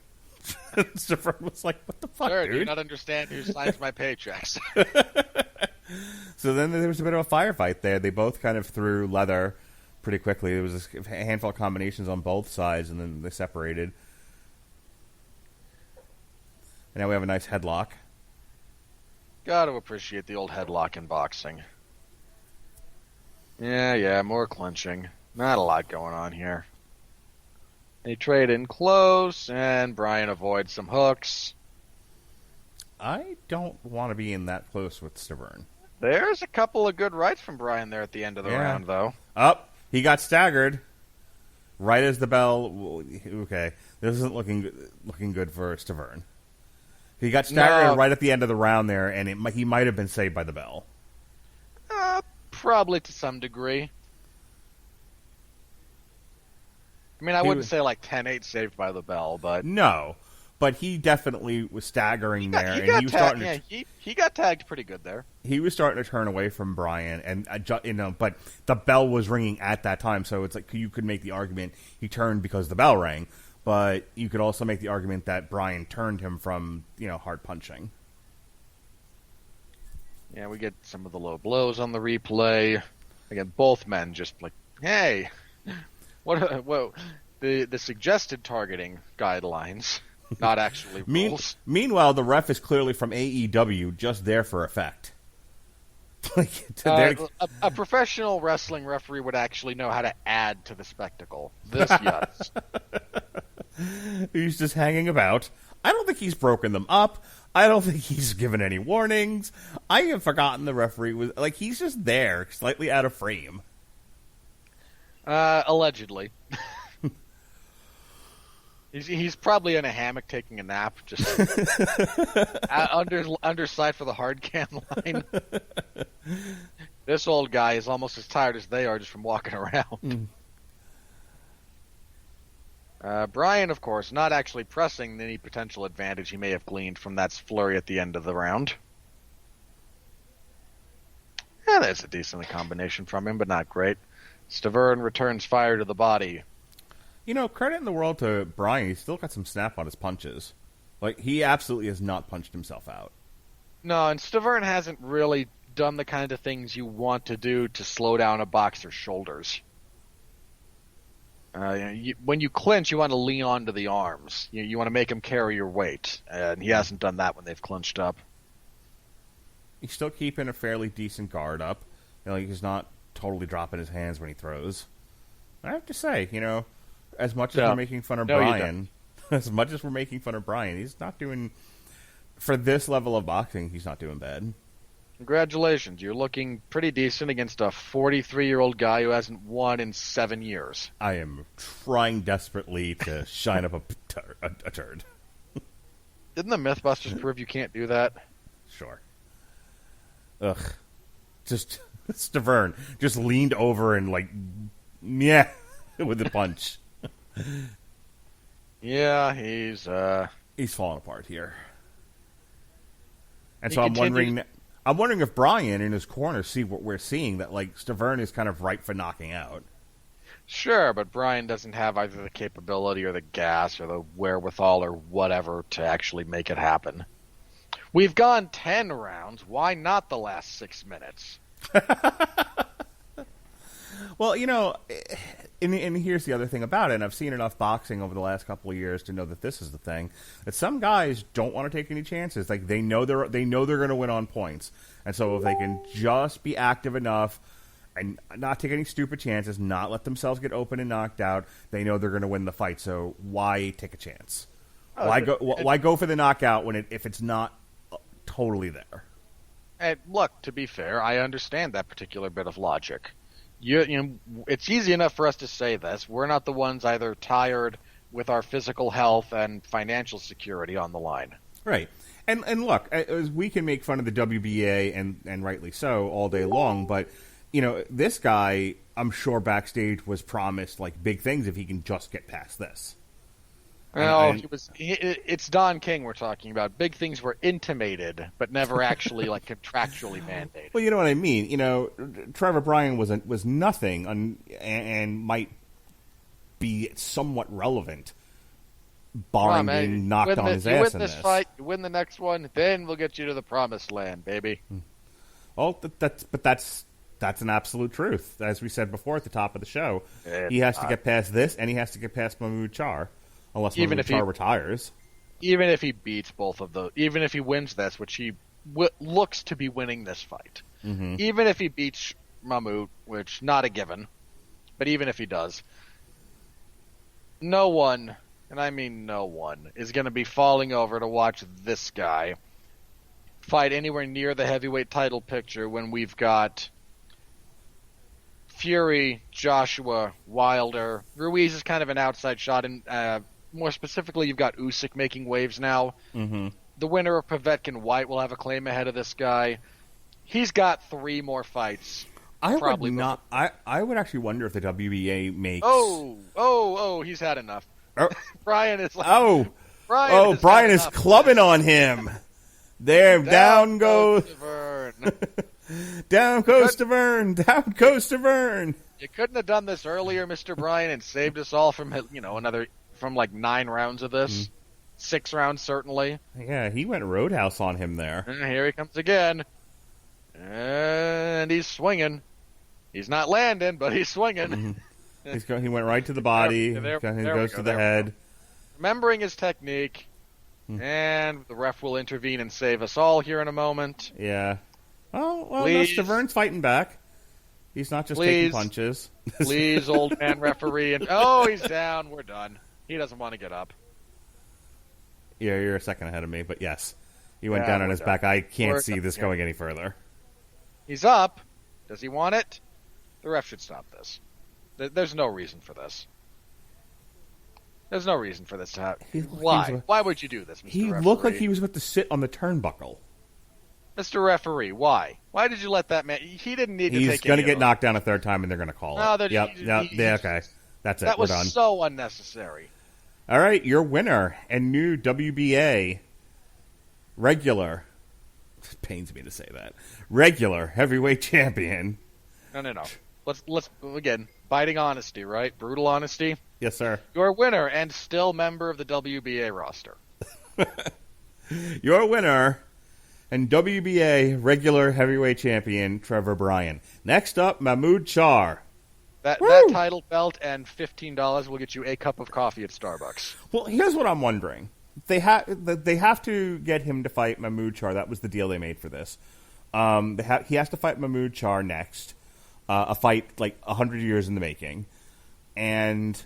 Stiverne was like, "What the fuck, sure, dude? Do you not understand who signs my paychecks?" So then there was a bit of a firefight there. They both kind of threw leather pretty quickly. There was a handful of combinations on both sides, and then they separated. And now we have a nice headlock. Got to appreciate the old headlock in boxing. Yeah, more clinching. Not a lot going on here. They trade in close, and Bryan avoids some hooks. I don't want to be in that close with Stiverne. There's a couple of good rights from Bryan there at the end of the round, though. He got staggered right as the bell. Okay, this isn't looking good for Stiverne. He got staggered right at the end of the round there, and he might have been saved by the bell. Probably to some degree. I mean, I wouldn't say like 10-8 Saved by the Bell, but... No, but he definitely was staggering there. He got tagged pretty good there. He was starting to turn away from Bryan, and but the bell was ringing at that time, so it's like you could make the argument he turned because the bell rang, but you could also make the argument that Bryan turned him from, hard punching. Yeah, we get some of the low blows on the replay. Again, both men just like, hey, what the suggested targeting guidelines, not actually rules. Meanwhile, the ref is clearly from AEW, just there for effect. A professional wrestling referee would actually know how to add to the spectacle. This, yes. He's just hanging about. I don't think he's broken them up. I don't think he's given any warnings. I have forgotten the referee was he's just there, slightly out of frame. Allegedly. He's probably in a hammock taking a nap, just underside for the hard cam line. This old guy is almost as tired as they are just from walking around. Bryan, of course, not actually pressing any potential advantage he may have gleaned from that flurry at the end of the round. Yeah, that's a decent combination from him, but not great. Stiverne returns fire to the body. Credit in the world to Bryan. He's still got some snap on his punches. He absolutely has not punched himself out. No, and Stiverne hasn't really done the kind of things you want to do to slow down a boxer's shoulders. When you clinch, you want to lean onto the arms. You want to make him carry your weight, and he hasn't done that when they've clinched up. He's still keeping a fairly decent guard up. He's not totally dropping his hands when he throws. I have to say, as much as we're making fun of Bryan, he's not doing, for this level of boxing, he's not doing bad. Congratulations, you're looking pretty decent against a 43-year-old guy who hasn't won in 7 years. I am trying desperately to shine up a turd. Didn't the Mythbusters prove you can't do that? Sure. Ugh. Just, Stiverne just leaned over and with the punch. Yeah, he's falling apart here. And so I'm wondering if Bryan in his corner see what we're seeing, that Stiverne is kind of ripe for knocking out. Sure, but Bryan doesn't have either the capability or the gas or the wherewithal or whatever to actually make it happen. We've gone 10 rounds. Why not the last 6 minutes? Well, and here's the other thing about it, and I've seen enough boxing over the last couple of years to know that this is the thing, that some guys don't want to take any chances. They know they're going to win on points. And so if they can just be active enough and not take any stupid chances, not let themselves get open and knocked out, they know they're going to win the fight. So why take a chance? Why go for the knockout if it's not totally there? And look, to be fair, I understand that particular bit of logic. It's easy enough for us to say this. We're not the ones either tired with our physical health and financial security on the line. Right. And look, we can make fun of the WBA, and rightly so, all day long, but, this guy, I'm sure backstage was promised, big things if he can just get past this. Well, it's Don King we're talking about. Big things were intimated, but never actually contractually mandated. Well, you know what I mean. Trevor Bryan was nothing, and might be somewhat relevant, barring being knocked on his ass in this. You win this fight, you win the next one, then we'll get you to the promised land, baby. Well, that's an absolute truth. As we said before at the top of the show, he has to get past this, and he has to get past Mahmoud Char. Unless Mahmoud Char retires. Even if he beats both of those, even if he wins this, which he looks to be winning this fight, even if he beats Mahmoud, which not a given, but even if he does, no one, and I mean no one, is going to be falling over to watch this guy fight anywhere near the heavyweight title picture when we've got Fury, Joshua, Wilder. Ruiz is kind of an outside shot, and more specifically, you've got Usyk making waves now. Mm-hmm. The winner of Povetkin White will have a claim ahead of this guy. He's got 3 more fights I probably would not. I would actually wonder if the WBA makes. He's had enough. Oh. Brian is like. Brian is clubbing on him. There, down goes Stiverne. Down goes Stiverne. Down goes Stiverne. You couldn't have done this earlier, Mr. Bryan, and saved us all from from like 9 rounds of this. 6 rounds, certainly. Yeah, he went roadhouse on him there. And here he comes again. And he's swinging. He's not landing, but he's swinging. He went right to the body. He goes to the head. Remembering his technique. And the ref will intervene and save us all here in a moment. Yeah. Oh, well, no, Stiverne's fighting back. He's not just taking punches. Please, old man referee. And he's down. We're done. He doesn't want to get up. Yeah, you're a second ahead of me, but yes. He went down on his back. I can't see this going any further. He's up. Does he want it? The ref should stop this. There's no reason for this. There's no reason for this to happen. Why? Why would you do this, Mr. Referee? He looked like he was about to sit on the turnbuckle. Mr. Referee, why? Why did you let that man... He didn't need to take it. He's going to get knocked down a third time, and they're going to call it. Okay. That's it. That We're done. was so unnecessary. All right, your winner and new WBA regular... It pains me to say that. Regular heavyweight champion. No. Let's again, biting honesty, right? Brutal honesty. Yes, sir. Your winner and still member of the WBA roster. Your winner and WBA regular heavyweight champion, Trevor Bryan. Next up, Mahmoud Char. That title belt and $15 will get you a cup of coffee at Starbucks. Well, here's what I'm wondering. They have to get him to fight Mahmoud Char. That was the deal they made for this. He has to fight Mahmoud Char next. A fight like 100 years in the making. And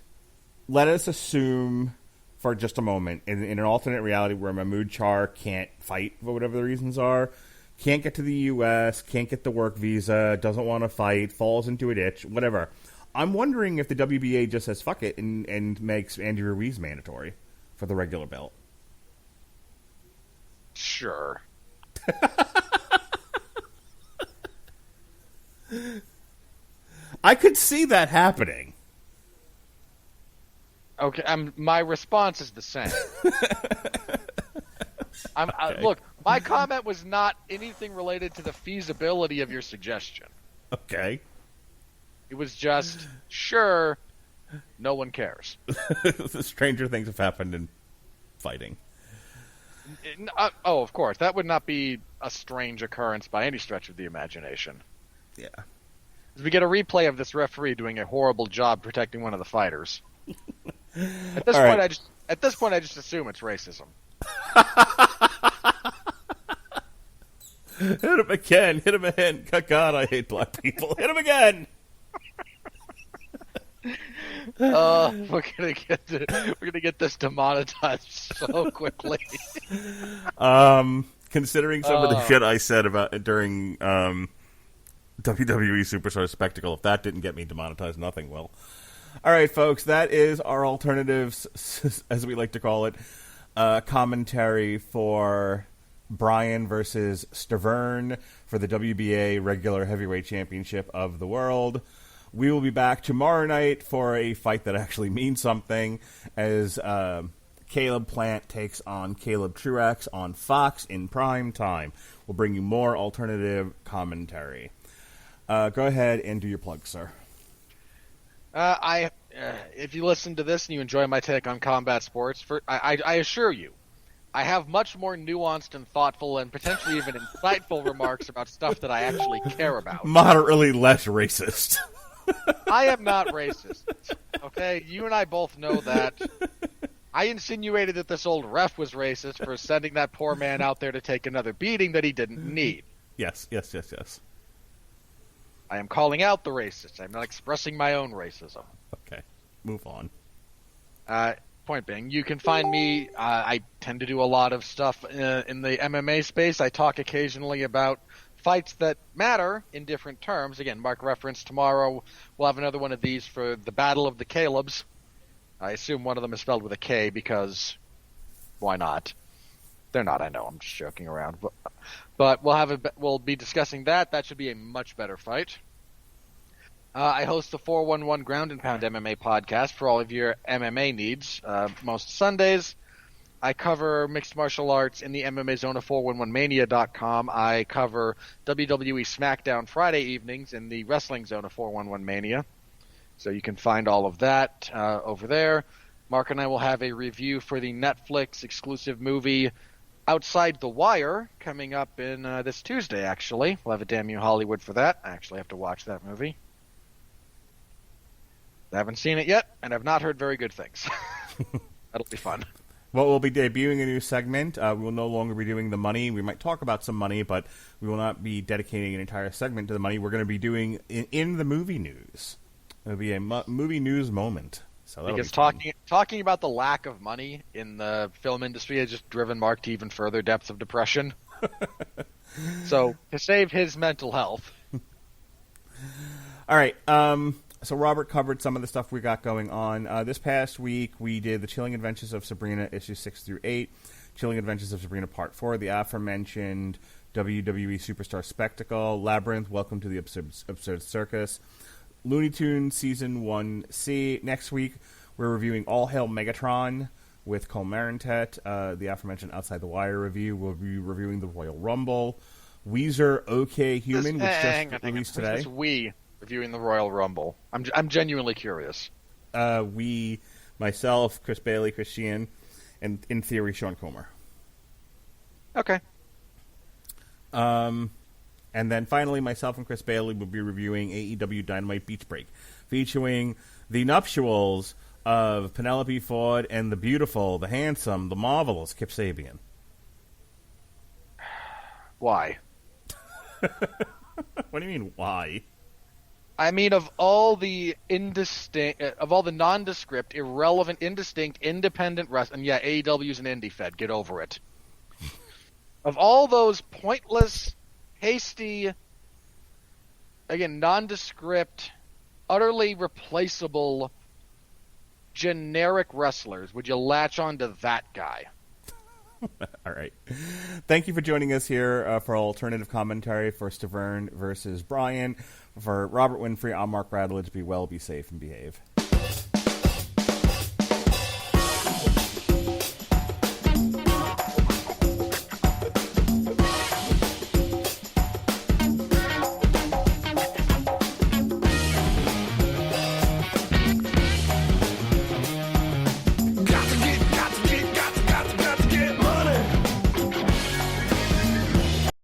let us assume for just a moment, in an alternate reality where Mahmoud Char can't fight for whatever the reasons are, can't get to the U.S., can't get the work visa, doesn't want to fight, falls into a ditch, whatever. I'm wondering if the WBA just says fuck it and makes Andy Ruiz mandatory for the regular belt. Sure. I could see that happening. Okay, my response is the same. Okay. Look, my comment was not anything related to the feasibility of your suggestion. Okay. It was just, sure, no one cares. Stranger things have happened in fighting. Of course. That would not be a strange occurrence by any stretch of the imagination. Yeah. We get a replay of this referee doing a horrible job protecting one of the fighters. At this point, I just assume it's racism. Hit him again. Hit him again. God, I hate black people. Hit him again. We're gonna get this demonetized so quickly. Considering some of the shit I said about it during WWE Superstar Spectacle, if that didn't get me demonetized, nothing will. All right, folks, that is our alternatives, as we like to call it, commentary for Bryan versus Stiverne for the WBA regular heavyweight championship of the world. We will be back tomorrow night for a fight that actually means something, as Caleb Plant takes on Caleb Truax on Fox in prime time. We'll bring you more alternative commentary. Go ahead and do your plug, sir. If you listen to this and you enjoy my take on combat sports, I assure you, I have much more nuanced and thoughtful and potentially even insightful remarks about stuff that I actually care about. Moderately less racist. I am not racist. Okay, you and I both know that. I insinuated that this old ref was racist for sending that poor man out there to take another beating that he didn't need. Yes. I am calling out the racist. I'm not expressing my own racism. Okay, move on. Point being, you can find me. I tend to do a lot of stuff in the MMA space. I talk occasionally about fights that matter in different terms. Again, mark reference tomorrow. We'll have another one of these for the Battle of the Calebs. I assume one of them is spelled with a K because why not? They're not. I know. I'm just joking around. But we'll be discussing that. That should be a much better fight. I host the 411 Ground and Pound MMA podcast for all of your MMA needs. Most Sundays, I cover mixed martial arts in the MMA zone of 411mania.com. I cover WWE SmackDown Friday evenings in the wrestling zone of 411 Mania. So you can find all of that over there. Mark and I will have a review for the Netflix exclusive movie Outside the Wire coming up in this Tuesday, actually. We'll have a Damn You Hollywood for that. I actually have to watch that movie. I haven't seen it yet, and I've not heard very good things. That'll be fun. Well, we'll be debuting a new segment. We will no longer be doing the money. We might talk about some money, but we will not be dedicating an entire segment to the money. We're going to be doing in the movie news. It'll be a movie news moment. So because talking about the lack of money in the film industry has just driven Mark to even further depths of depression. So to save his mental health. All right. So Robert covered some of the stuff we got going on. This past week, we did The Chilling Adventures of Sabrina, issues 6 through 8, Chilling Adventures of Sabrina, Part 4, the aforementioned WWE Superstar Spectacle, Labyrinth, Welcome to the Absurd Circus, Looney Tunes Season 1C. Next week, we're reviewing All Hail Megatron with Cole Marentet, the aforementioned Outside the Wire review. We'll be reviewing the Royal Rumble, Weezer, OK Human, which just released today. This is we reviewing the Royal Rumble. I'm genuinely curious. We, myself, Chris Bailey, Chris Sheehan, and in theory, Sean Comer. Okay. And then finally, myself and Chris Bailey will be reviewing AEW Dynamite Beach Break, featuring the nuptials of Penelope Ford and the beautiful, the handsome, the marvelous Kip Sabian. Why? What do you mean, why? I mean, of all the nondescript, irrelevant, indistinct, independent wrestling, yeah, AEW's an indie fed. Get over it. Of all those pointless, hasty, again, nondescript, utterly replaceable, generic wrestlers, would you latch on to that guy? All right. Thank you for joining us here for alternative commentary for Stiverne versus Bryan. For Robert Winfree, I'm Mark Radulich. Be well, be safe, and behave.